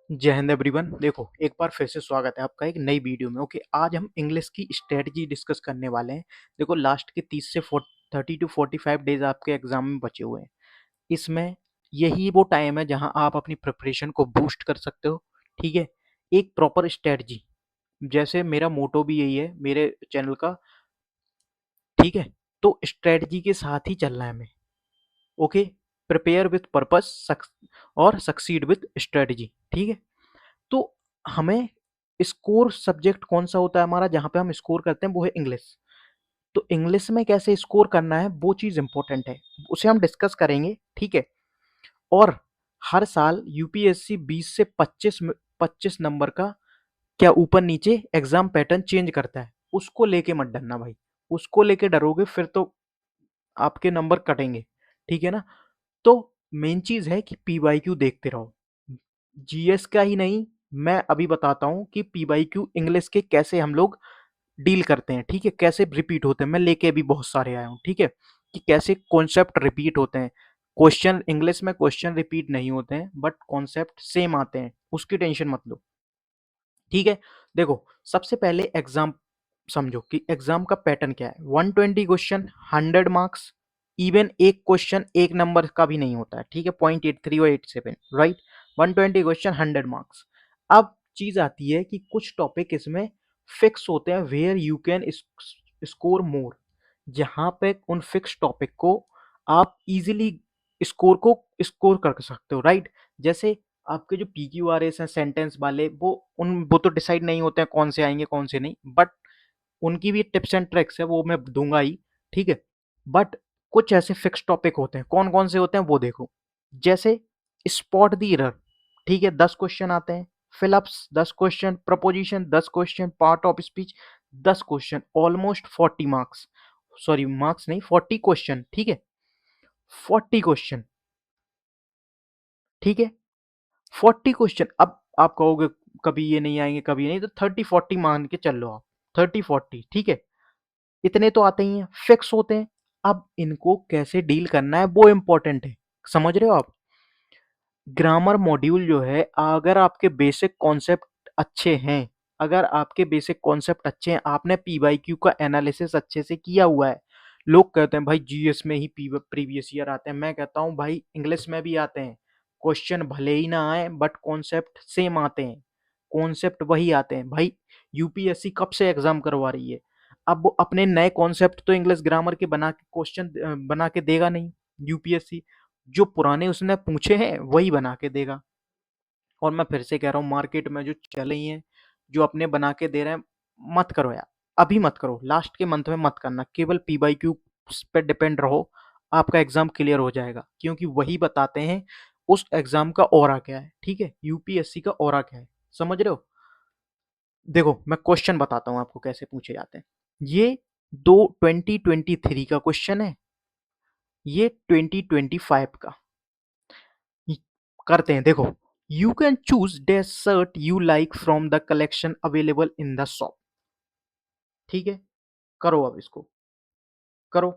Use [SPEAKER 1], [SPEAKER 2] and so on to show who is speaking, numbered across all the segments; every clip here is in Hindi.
[SPEAKER 1] जय हिंद एवरीवन। देखो, एक बार फिर से स्वागत है आपका एक नई वीडियो में। ओके, आज हम इंग्लिश की स्ट्रेटजी डिस्कस करने वाले हैं। देखो, लास्ट के 30 से 30 टू 45 डेज आपके एग्जाम में बचे हुए हैं। इसमें यही वो टाइम है जहां आप अपनी प्रिपरेशन को बूस्ट कर सकते हो। ठीक है, एक प्रॉपर स्ट्रेटजी, जैसे मेरा मोटो भी यही है मेरे चैनल का। ठीक है, तो स्ट्रेटजी के साथ ही चलना है हमें। ओके, प्रिपेयर विथ पर्पस और सक्सीड विथ स्ट्रेटजी। ठीक है, तो हमें स्कोर सब्जेक्ट कौन सा होता है हमारा, जहां पे हम स्कोर करते हैं, वो है इंग्लिश। तो इंग्लिश में कैसे स्कोर करना है वो चीज इंपॉर्टेंट है, उसे हम डिस्कस करेंगे। ठीक है, और हर साल यूपीएससी 20 से 25 नंबर का क्या ऊपर नीचे एग्जाम पैटर्न चेंज करता है। उसको लेके मत डरना भाई, उसको लेके डरोगे फिर तो आपके नंबर कटेंगे। ठीक है ना। तो मेन चीज है कि पीवाईक्यू देखते रहो, जीएस का ही नहीं। मैं अभी बताता हूँ कि पीवाईक्यू इंग्लिश के कैसे हम लोग डील करते हैं। ठीक है, कैसे रिपीट होते हैं, मैं लेके अभी बहुत सारे आया हूँ। ठीक है, कि कैसे कॉन्सेप्ट रिपीट होते हैं। क्वेश्चन इंग्लिश में क्वेश्चन रिपीट नहीं होते हैं, बट कॉन्सेप्ट सेम आते हैं, उसकी टेंशन मत लो। ठीक है, देखो, सबसे पहले एग्जाम समझो कि एग्जाम का पैटर्न क्या है। 120 क्वेश्चन, 100 मार्क्स। इवन एक क्वेश्चन एक नंबर का भी नहीं होता है। ठीक है, 0.83 और 87, राइट। 120 question, 100 marks. अब चीज आती है कि कुछ टॉपिक इसमें फिक्स होते हैं, where you can score more, जहां पे उन फिक्स टॉपिक को आप इजीली स्कोर कर सकते हो, राइट। जैसे आपके जो पीक्यूआरएस हैं सेंटेंस वाले, वो तो डिसाइड नहीं होते हैं कौन से आएंगे कौन से नहीं, बट उनकी भी टिप्स एंड ट्रिक्स है, वो मैं दूंगा ही। ठीक है, बट कुछ ऐसे फिक्स टॉपिक होते हैं, कौन कौन से होते हैं वो देखो। जैसे स्पॉट द एरर, ठीक है, 10 क्वेश्चन आते हैं। Fill-ups 10 question, preposition 10 question, part of speech 10 question, almost 40 marks. Sorry, marks नहीं, 40 क्वेश्चन। ठीक है, 40 क्वेश्चन। ठीक है, 40 क्वेश्चन। अब आप कहोगे कभी ये नहीं आएंगे कभी ये नहीं, तो 30-40 मान के चल लो आप। 30-40, ठीक है, इतने तो आते ही हैं, फिक्स होते हैं। अब इनको कैसे डील करना है वो इंपॉर्टेंट है, समझ रहे हो आप। ग्रामर मॉड्यूल जो है, अगर आपके बेसिक कॉन्सेप्ट अच्छे हैं, अगर आपके बेसिक कॉन्सेप्ट अच्छे हैं, आपने पीवाईक्यू का एनालिसिस अच्छे से किया हुआ है। लोग कहते हैं भाई जीएस में ही प्रीवियस ईयर आते हैं, मैं कहता हूँ भाई इंग्लिश में भी आते हैं। क्वेश्चन भले ही ना आए, बट कॉन्सेप्ट सेम आते हैं, कॉन्सेप्ट वही आते हैं भाई। यूपीएससी कब से एग्जाम करवा रही है, अब वो अपने नए कॉन्सेप्ट तो इंग्लिश ग्रामर के बना के क्वेश्चन बना के देगा नहीं यूपीएससी। जो पुराने उसने पूछे हैं वही बना के देगा। और मैं फिर से कह रहा हूँ, मार्केट में जो चल रही हैं, जो अपने बना के दे रहे हैं, मत करो यार, अभी मत करो, लास्ट के मंथ में मत करना। केवल पीवाईक्यू पे डिपेंड रहो, आपका एग्जाम क्लियर हो जाएगा, क्योंकि वही बताते हैं उस एग्जाम का ऑरा क्या है। ठीक है, यूपीएससी का ऑरा क्या है, समझ रहे हो। देखो, मैं क्वेश्चन बताता हूँ आपको कैसे पूछे जाते हैं। ये दो 2023 का क्वेश्चन है, ये 2025 का। करते हैं, देखो। You can choose days shirt you like from the collection available in the shop. ठीक है, करो अब इसको, करो।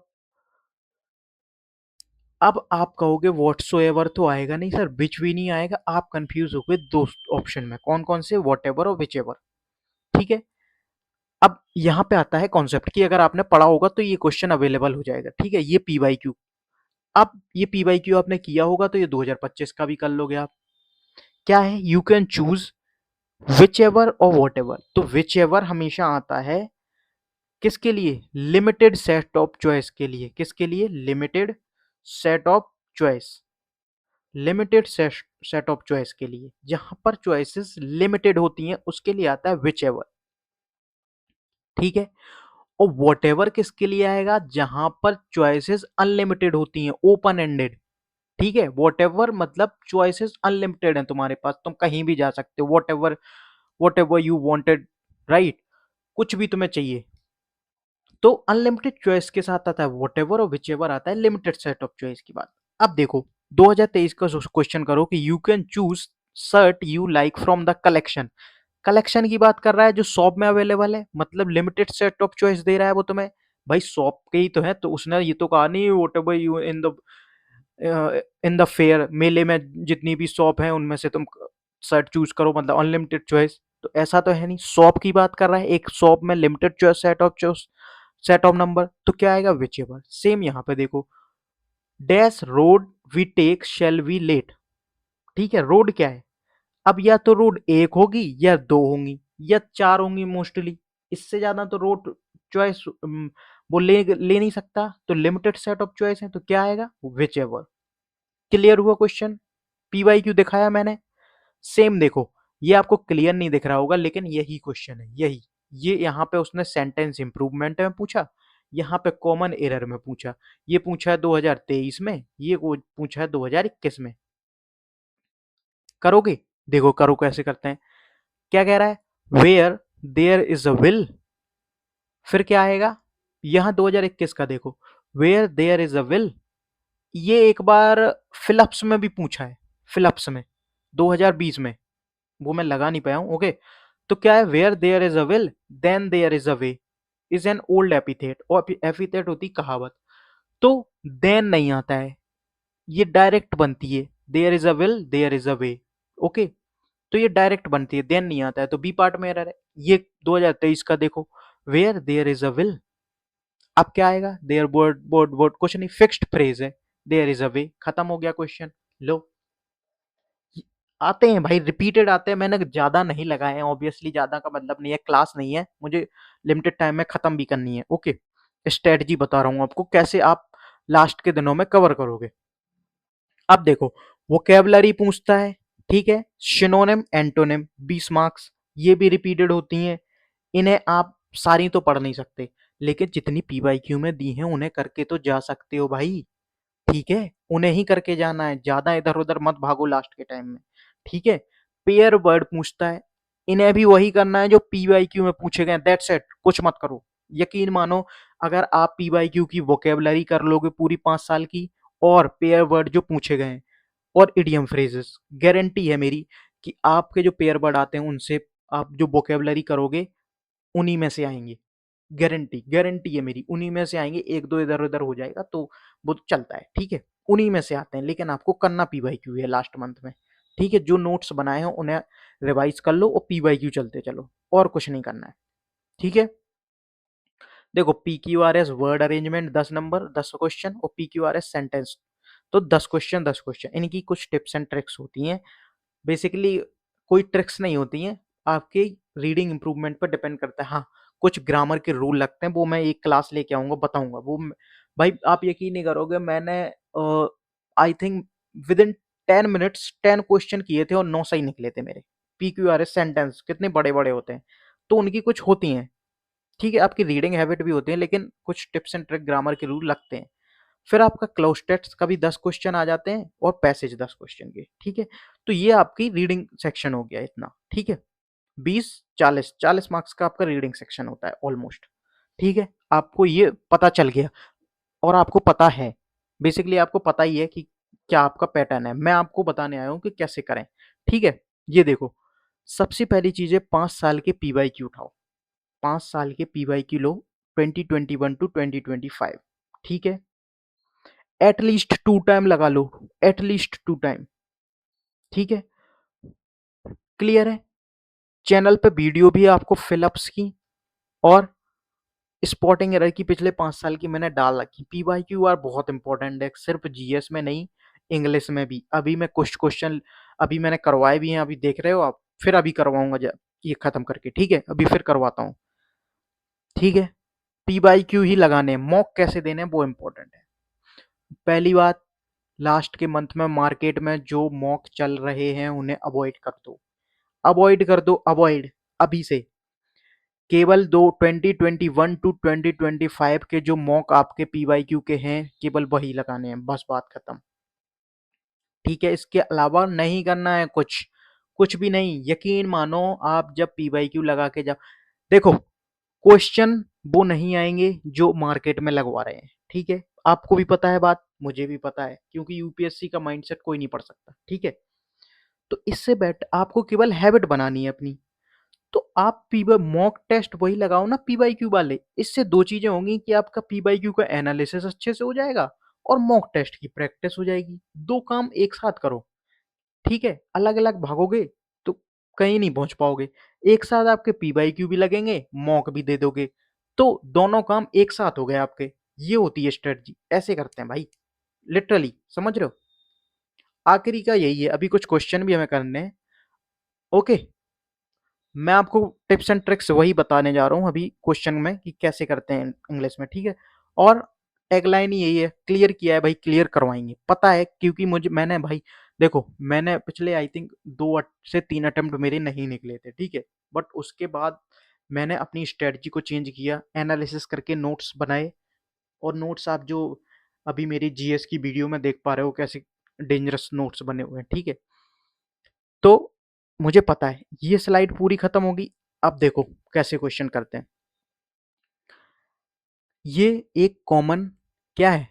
[SPEAKER 1] अब आप कहोगे व्हाट्सो एवर तो आएगा नहीं सर, विच भी नहीं आएगा, आप कंफ्यूज हो गए दो ऑप्शन में, कौन कौन से, वॉट एवर और विच एवर। ठीक है, अब यहां पे आता है कॉन्सेप्ट कि अगर आपने पढ़ा होगा तो ये क्वेश्चन अवेलेबल हो जाएगा। ठीक है, ये पीवाईक्यू, अब ये पीवाईक्यू आपने किया होगा तो ये 2025 का भी कर लोगे आप। क्या है, you can choose which ever और वॉट एवर। तो विच एवर हमेशा आता है किसके लिए, लिमिटेड सेट ऑफ चॉइस के लिए। किसके लिए, limited set of choice, limited set of choice के लिए, जहां पर चॉइसेस लिमिटेड होती हैं उसके लिए आता है विच एवर। ठीक है, और वॉट एवर किसके लिए आएगा, जहां पर चॉइसेस अनलिमिटेड होती हैं, ओपन एंडेड। ठीक है, वॉट एवर मतलब चॉइसेस अनलिमिटेड हैं तुम्हारे पास, तुम कहीं भी जा सकते हो, what ever you wanted, right, कुछ भी तुम्हें चाहिए। तो अनलिमिटेड चॉइस के साथ आता है वॉट एवर, और विच एवर आता है लिमिटेड सेट ऑफ चॉइस की बात। अब देखो, 2023 का क्वेश्चन करो कि you can choose shirt you like from the collection. Collection की बात कर रहा है जो शॉप में अवेलेबल है, मतलब लिमिटेड सेट ऑफ चॉइस दे रहा है वो तुम्हें। भाई शॉप के ही तो है, तो उसने ये तो कहा नहीं what ever you in the fair, मेले में जितनी भी शॉप है उनमें से तुम सेट चूज करो, मतलब अनलिमिटेड चॉइस, तो ऐसा तो है नहीं। शॉप की बात कर रहा है, एक शॉप में limited choice, set of number, तो क्या आएगा, विच एवर। सेम यहाँ पे देखो, dash road we take shall we let, ठीक है, रोड क्या है, अब या तो रोड एक होगी या दो होंगी या चार होंगी मोस्टली, इससे ज्यादा तो रोड चॉइस वो ले नहीं सकता, तो लिमिटेड सेट ऑफ चॉइस है, तो क्या आएगा, विच एवर। क्लियर हुआ क्वेश्चन, पीवाई क्यू दिखाया मैंने। सेम देखो, ये आपको क्लियर नहीं दिख रहा होगा लेकिन यही क्वेश्चन है, यही, ये यहाँ पे उसने सेंटेंस इंप्रूवमेंट में पूछा, यहाँ पे कॉमन एरर में पूछा, ये पूछा है 2023 में, ये पूछा है 2021 में। करोगे, देखो करो कैसे करते हैं। क्या कह रहा है, where there is a will, फिर क्या आएगा, यहां 2021 का देखो, where there is a will, ये एक बार फिलअप्स में भी पूछा है, फिलअप्स में 2020 में, वो मैं लगा नहीं पाया हूं, ओके। तो क्या है, where there is a will then there is a way, is an old epithet, और एपिथेट होती कहावत, तो देन नहीं आता है, ये डायरेक्ट बनती है, there is a will there is a way, okay, तो ये डायरेक्ट बनती है, देन नहीं आता है, तो बी पार्ट में एरर है। ये 2023 का देखो, where there is a will, अब क्या आएगा, देयर बोर्ड बोर्ड बोर्ड, कुछ नहीं, फिक्स्ड फ्रेज है, देयर इज अ वे, खत्म हो गया क्वेश्चन। लो, आते हैं भाई, रिपीटेड आते हैं, मैंने ज्यादा नहीं लगाए हैं, ऑब्वियसली ज्यादा का मतलब नहीं है, क्लास नहीं है, मुझे लिमिटेड टाइम में खत्म भी करनी है, ओके। स्ट्रेटजी बता रहा हूँ आपको कैसे आप लास्ट के दिनों में कवर करोगे। अब देखो, वोकेबलरी पूछता है, ठीक है, सिनोनिम एंटोनिम 20 मार्क्स, ये भी रिपीटेड होती हैं, इन्हें आप सारी तो पढ़ नहीं सकते, लेकिन जितनी पीवाईक्यू में दी हैं उन्हें करके तो जा सकते हो भाई, ठीक है, उन्हें ही करके जाना है, ज्यादा इधर उधर मत भागो लास्ट के टाइम में, ठीक है। पेयर वर्ड पूछता है, इन्हें भी वही करना है जो पीवाईक्यू में पूछे गए, दैट्स इट, कुछ मत करो। यकीन मानो, अगर आप पीवाईक्यू की वोकेबलरी कर लोगे पूरी 5 साल की, और पेयर वर्ड जो पूछे गए हैं, और इडियम फ्रेजेस, गारंटी है मेरी कि आपके जो पेयर वर्ड आते हैं उनसे आप जो वोकेबलरी करोगे उन्हीं में से आएंगे, गारंटी गारंटी है मेरी, उन्हीं में से आएंगे, एक दो इधर उधर हो जाएगा तो वो तो चलता है, ठीक है, उन्हीं में से आते हैं, लेकिन आपको करना पीवाईक्यू है लास्ट मंथ में, ठीक है, जो नोट्स बनाए हैं उन्हें रिवाइज कर लो और पीवाईक्यू चलते चलो, और कुछ नहीं करना है, ठीक है। देखो, P Q R S word arrangement 10 number 10 question, और P Q R S sentence, तो 10 क्वेश्चन 10 क्वेश्चन, इनकी कुछ टिप्स एंड ट्रिक्स होती हैं, बेसिकली कोई ट्रिक्स नहीं होती हैं, आपके रीडिंग इंप्रूवमेंट पर डिपेंड करता है। हाँ, कुछ ग्रामर के रूल लगते हैं, वो मैं एक क्लास लेके आऊंगा, बताऊंगा वो भाई आप यकीन नहीं करोगे, मैंने I think with in 10 minutes 10 question किए थे और 9 सही निकले थे मेरे। P Q R S sentence कितने बड़े बड़े होते हैं, तो उनकी कुछ होती हैं, ठीक है, आपकी रीडिंग हैबिट भी होती है, लेकिन कुछ टिप्स एंड ट्रिक ग्रामर के रूल लगते हैं। फिर आपका क्लोज टेक्स्ट का भी 10 क्वेश्चन आ जाते हैं, और पैसेज 10 क्वेश्चन के, ठीक है। तो ये आपकी रीडिंग सेक्शन हो गया इतना, ठीक है। 20 40 40 मार्क्स का आपका रीडिंग सेक्शन होता है ऑलमोस्ट, ठीक है। आपको ये पता चल गया, और आपको पता है, बेसिकली आपको पता ही है कि क्या आपका पैटर्न है, मैं आपको बताने आया हूँ कि कैसे करें, ठीक है। ये देखो, सबसे पहली चीज है 5 साल के पीवाई क्यू उठाओ, 5 साल के पीवाई क्यू लो, 2021 to 2025, ठीक है। एटलीस्ट 2 टाइम लगा लो, एटलीस्ट 2 टाइम, ठीक है, क्लियर है। चैनल पे वीडियो भी आपको फिलअप्स की और स्पॉटिंग एरर की पिछले 5 साल की मैंने डाल रखी। पीवाईक्यू आर बहुत इंपॉर्टेंट है, सिर्फ जीएस में नहीं, इंग्लिश में भी। अभी मैं कुछ क्वेश्चन अभी मैंने करवाए भी हैं, अभी देख रहे हो आप, फिर अभी करवाऊंगा ये खत्म करके, ठीक है, अभी फिर करवाता हूँ, ठीक है। पीवाईक्यू ही लगाने हैं, मॉक कैसे देने हैं वो इंपॉर्टेंट है। पहली बात, लास्ट के मंथ में मार्केट में जो मॉक चल रहे हैं उन्हें अवॉइड कर दो, अवॉइड कर दो, अवॉइड, अभी से। केवल दो 2021 to 2025 के जो मॉक आपके पीवाईक्यू के हैं, केवल वही लगाने हैं, बस बात खत्म, ठीक है। इसके अलावा नहीं करना है कुछ, कुछ भी नहीं। यकीन मानो, आप जब पीवाईक्यू लगा के जब देखो, क्वेश्चन वो नहीं आएंगे जो मार्केट में लगवा रहे हैं, ठीक है। आपको भी पता है बात, मुझे भी पता है, क्योंकि यूपीएससी का माइंडसेट कोई नहीं पढ़ सकता, ठीक है। तो इससे बेट आपको केवल हैबिट बनानी है अपनी, तो आप पीवाई मॉक टेस्ट वही लगाओ ना पीवाईक्यू वाले, इससे दो चीजें होंगी कि आपका पीवाईक्यू का एनालिसिस अच्छे से हो जाएगा, और मॉक टेस्ट की प्रैक्टिस हो जाएगी, दो काम एक साथ करो, ठीक है। अलग अलग भागोगे कहीं नहीं पहुंच पाओगे। एक साथ आपके पी बाई क्यू भी लगेंगे, मॉक भी दे दोगे, तो दोनों काम एक साथ हो गए आपके। ये होती है स्ट्रेटजी, ऐसे करते हैं भाई, लिटरली, समझ रहे हो। आखिरी का यही है, अभी कुछ क्वेश्चन भी हमें करने हैं। ओके, मैं आपको टिप्स एंड ट्रिक्स वही बताने जा रहा हूँ अभी क्वेश्चन में कि कैसे करते हैं इंग्लिश में, ठीक है। और टैगलाइन ही यही है, क्लियर किया है भाई, क्लियर करवाएंगे, पता है, क्योंकि मुझे, मैंने भाई देखो, मैंने पिछले आई थिंक 2 से 3 अटेम्प्ट मेरे नहीं निकले थे, ठीक है। बट उसके बाद मैंने अपनी स्ट्रेटजी को चेंज किया, एनालिसिस करके नोट्स बनाए। और नोट्स आप जो अभी मेरी जीएस की वीडियो में देख पा रहे हो कैसे डेंजरस नोट्स बने हुए हैं, ठीक है। तो मुझे पता है ये स्लाइड पूरी खत्म होगी। अब देखो कैसे क्वेश्चन करते हैं। ये एक कॉमन क्या है,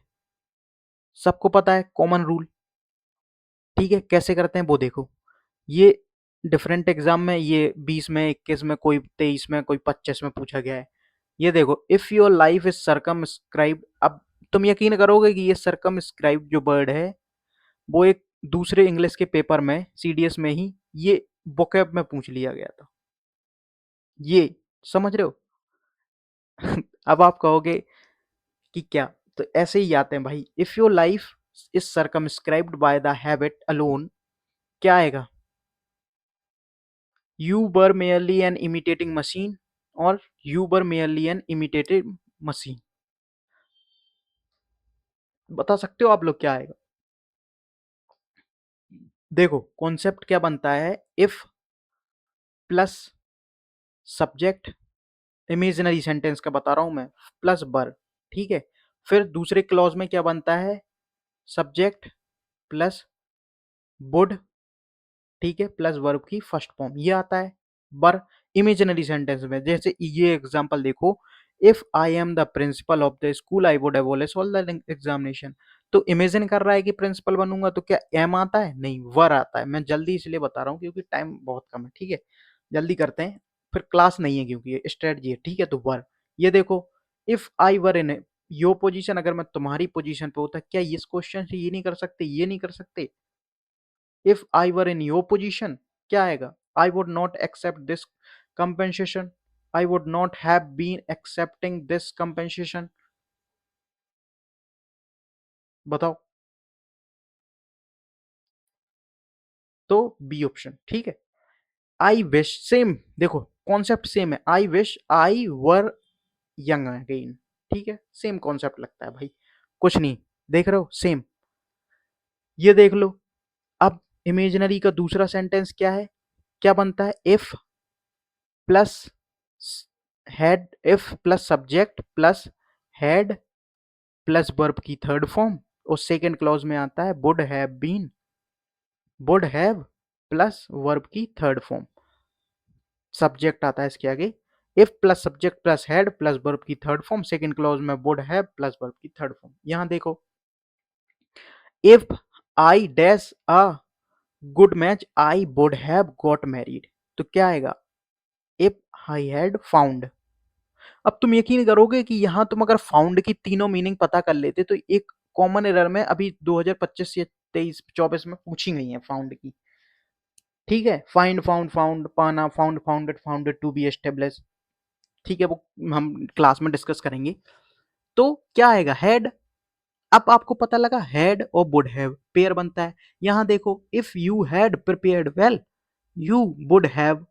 [SPEAKER 1] सबको पता है, कॉमन रूल, ठीक है। कैसे करते हैं वो देखो। ये डिफरेंट एग्जाम में, ये 20 में, 21 में, कोई 23 में, कोई 25 में पूछा गया है। ये देखो, if your life is circumscribed, अब तुम यकीन करोगे कि ये सरकमस्क्राइब्ड जो वर्ड है, वो एक दूसरे इंग्लिश के पेपर में, सीडीएस में ही, ये vocab में पूछ लिया गया था। ये समझ रहे हो। अब आप कहोगे कि क्या, तो ऐसे ही आते हैं भाई। If your life is circumscribed by the habit alone, क्या आएगा, you were merely an imitating machine, और you were merely an imitative machine. बता सकते हो आप लोग क्या आएगा। देखो कॉन्सेप्ट क्या बनता है, if plus subject, imaginary sentence का बता रहा हूं मैं, प्लस वर, ठीक है। फिर दूसरे क्लॉज में क्या बनता है, सब्जेक्ट प्लस वुड, ठीक है, प्लस वर्ब की फर्स्ट फॉर्म, ये आता है। बर इमेजिनरी सेंटेंस में, जैसे ये एग्जांपल देखो, if I am the principle of the school I would abolish all the examination. तो इमेजिन कर रहा है कि प्रिंसिपल बनूंगा, तो क्या एम आता है, नहीं, वर आता है। मैं जल्दी इसलिए बता रहा हूँ क्योंकि टाइम बहुत कम है, ठीक है। जल्दी करते हैं, फिर क्लास नहीं है क्योंकि ये स्ट्रेटजी है, ठीक है। तो वर, ये देखो, if I were in your position, अगर मैं तुम्हारी पोजीशन पे होता, क्या इस क्वेश्चन से ये नहीं कर सकते, ये नहीं कर सकते। If I were in your position, क्या आएगा, I would not accept this compensation, I would not have been accepting this compensation. बताओ। तो बी ऑप्शन, ठीक है। आई विश, सेम देखो, कॉन्सेप्ट सेम है, I wish I were young again, ठीक है, सेम कॉन्सेप्ट लगता है भाई, कुछ नहीं, देख रहे हो, सेम। ये देख लो, अब इमेजिनरी का दूसरा सेंटेंस क्या है, क्या बनता है, if plus had, if plus subject plus had plus verb की थर्ड फॉर्म, और सेकेंड क्लॉज में आता है would have been, would have plus verb की थर्ड फॉर्म, सब्जेक्ट आता है इसके आगे, if plus subject plus had plus verb की थर्ड फॉर्म, सेकेंड क्लॉज में वुड हैव प्लस वर्ब की थर्ड फॉर्म। यहां देखो, if I dash a good match I would have got married, तो क्या आएगा, इफ आई हैड फाउंड। अब तुम यकीन करोगे कि यहाँ तुम अगर फाउंड की तीनों मीनिंग पता कर लेते, तो एक कॉमन एरर में अभी 2025 या 23-24 में पूछी गई है फाउंड की, ठीक है। फाइंड, फाउंड, फाउंड, पाना, found, founded, founded to be establish, ठीक है, वो हम क्लास में डिस्कस करेंगे। तो क्या आएगा, हैड। अब आपको पता लगा हैड और वुड हैव पेयर बनता है। यहां देखो, if you had prepared well you would have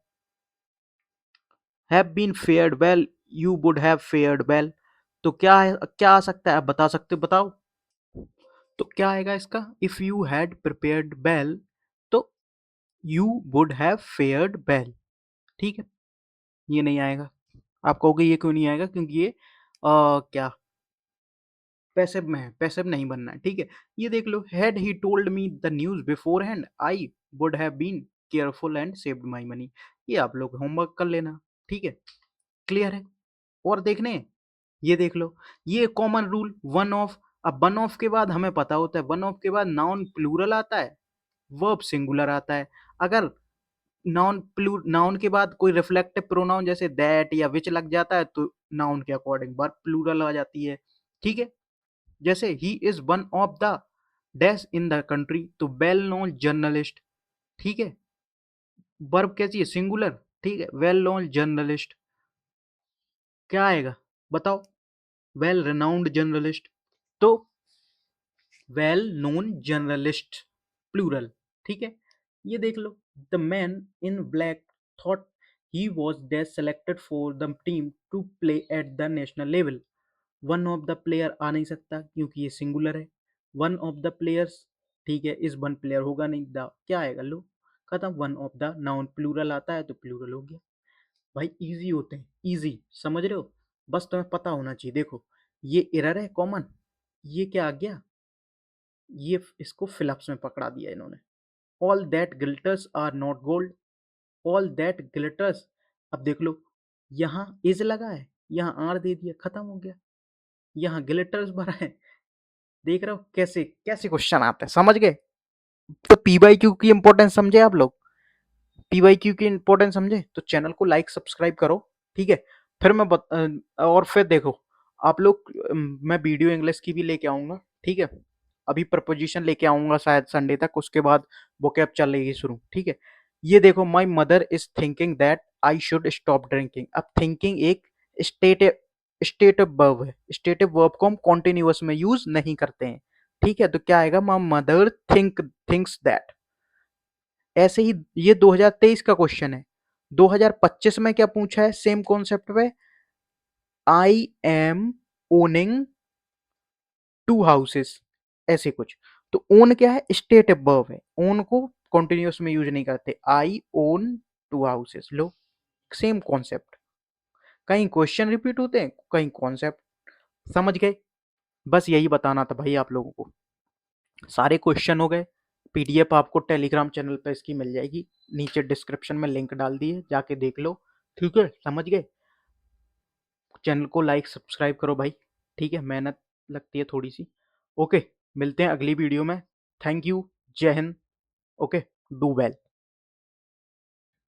[SPEAKER 1] been fared well, you would have fared well. तो क्या है, क्या आ सकता है, आप बता सकते हो, बताओ। तो क्या आएगा इसका, if you had prepared well, तो you would have fared well, ठीक है। ये नहीं आएगा। आप कहोगे ये क्यों नहीं आएगा, क्योंकि ये क्या पैसिव में है, पैसिव नहीं बनना है, ठीक है। ये देख लो, had he told me the news beforehand I would have been careful and saved my money. ये आप लोग होमवर्क कर लेना, ठीक है, क्लियर है। और देखने हैं? ये देख लो, ये कॉमन रूल, वन ऑफ। अब वन ऑफ के बाद हमें पता होता है, वन ऑफ के बाद नाउन प्लूरल आता है, वर्ब सिंगुलर आता है। अगर नाउन के बाद कोई रिफ्लेक्टिव प्रोनाउन जैसे दैट या विच लग जाता है, तो नाउन के अकॉर्डिंग वर्ब प्लूरल आ जाती है, ठीक है। जैसे he is one of the dash in the country, तो वेल नोन जर्नलिस्ट, ठीक है। वर्ब क्या चाहिए? सिंगुलर। ठीक है, वेल नोन जर्नलिस्ट क्या आएगा बताओ? Well renowned journalist. तो वेल नोन जर्नलिस्ट प्लूरल। ठीक है, ये देख लो। The man in black thought he was days selected for the team to play at the national level. One of the player आ नहीं सकता क्योंकि ये सिंगुलर है। वन ऑफ द प्लेयर्स, ठीक है, इस वन प्लेयर होगा नहीं, द क्या आएगा? लो, खत्म। One of the noun plural आता है तो प्लूरल हो गया। भाई इजी होते हैं, इजी, समझ रहे हो? बस तुम्हें पता होना चाहिए। देखो, ये एरर है कॉमन, ये क्या आ गया? ये इसको फिलअप्स में पकड़ा दिया इन्होंने। All that glitters are not gold. All that glitters, अब देख लो, यहाँ इज लगा है, यहाँ आर दे दिया, खत्म हो गया। यहाँ ग्लिटर्स भरा है। देख रहे हो कैसे कैसे क्वेश्चन आते हैं, समझ गए? तो पी बाई क्यू की इंपॉर्टेंस समझे आप लोग? पी वाई क्यू की इंपॉर्टेंस समझे तो चैनल को लाइक सब्सक्राइब करो। ठीक है, फिर और फिर देखो आप लोग, मैं वीडियो इंग्लिश की भी लेके आऊंगा। ठीक है, अभी प्रपोजिशन लेके आऊंगा शायद संडे तक, उसके बाद वोकैब चलेगी शुरू। ठीक है, ये देखो, my mother is thinking that I should stop drinking. अब थिंकिंग एक स्टेट स्टेटिव वर्ब है। स्टेटिव वर्ब को हम कॉन्टिन्यूअस में यूज नहीं करते हैं। ठीक है, तो क्या आएगा? My mother thinks that. ऐसे ही ये 2023 का क्वेश्चन है। 2025 में क्या पूछा है सेम कॉन्सेप्ट पे? I am owning to houses, ऐसे कुछ। तो ओन क्या है? स्टेटिव वर्ब है। ओन को कॉन्टिन्यूअस में यूज नहीं करते। आई own to houses. Low, same concept. कहीं क्वेश्चन रिपीट होते हैं, कहीं कॉन्सेप्ट। समझ गए? बस यही बताना था भाई आप लोगों को। सारे क्वेश्चन हो गए। पीडीएफ आपको टेलीग्राम चैनल पे इसकी मिल जाएगी, नीचे डिस्क्रिप्शन में लिंक डाल दिए, जाके देख लो। ठीक है, समझ गए? चैनल को लाइक सब्सक्राइब करो भाई। ठीक है, मेहनत लगती है थोड़ी सी। ओके, मिलते हैं अगली वीडियो में। Thank you. जय हिंद। Okay, do well.